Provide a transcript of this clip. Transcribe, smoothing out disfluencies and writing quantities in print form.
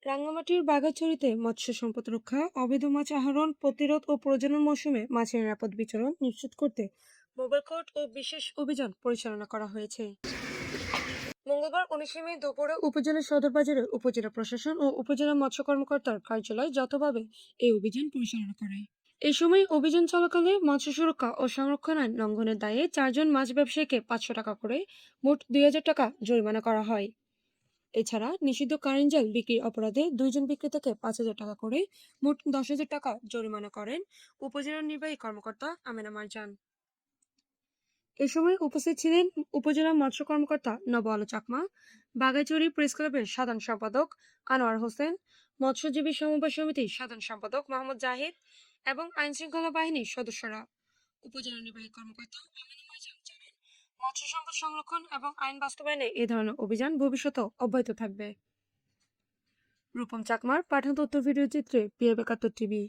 রাঙ্গামাটির বাঘাছড়িতে মৎস্য সম্পদ রক্ষা, অবৈধ মাছ আহরণ প্রতিরোধ ও প্রজনন মৌসুমে মাছের নিরাপদ বিচরণ নিশ্চিত করতে মোবাইল কোর্ট ও বিশেষ অভিযান পরিচালনা করা হয়েছে। মঙ্গলবার 19 মে দুপুরে উপজেলা সদর বাজারে উপজেলা প্রশাসন ও উপজেলা মৎস্য কর্মকর্তার কার্যালয় যৌথভাবে এই অভিযান পরিচালনা করে। এই সময় অভিযান চলাকালে মৎস্য সুরক্ষা ও সংরক্ষণ আইন লঙ্ঘনের দায়ে 4 জন মাছ ব্যবসায়ীকে 500 টাকা করে মোট 2000 টাকা জরিমানা করা হয়। এছাড়া নিষিদ্ধ কারেন্ট জাল বিক্রির অপরাধে 2 জন বিক্রেতাকে 5,000 টাকা করে মোট 10,000 টাকা জরিমানা করেন উপজেলা নির্বাহী কর্মকর্তা আমেনা মারজান। এ সময় উপস্থিত ছিলেন উপজেলা মৎস্য কর্মকর্তা নব আলো চাকমা, বাগাইচুরি প্রেস ক্লাবের সাধারণ সম্পাদক আনোয়ার হোসেন, মৎস্যজীবী সমবায় সমিতির সাধারণ সম্পাদক মোহাম্মদ জাহিদ এবং আইন শৃঙ্খলা বাহিনীর সদস্যরা। উপজেলা নির্বাহী কর্মকর্তা আমেনা মারজান জানান, মৎস্য সম্পদ সংরক্ষণ এবং আইন বাস্তবায়নে এ ধরনের অভিযান ভবিষ্যতেও অব্যাহত থাকবে। রূপম চাকমার পাঠানো তথ্য ভিডিও চিত্রে পিএ 71 টিভি।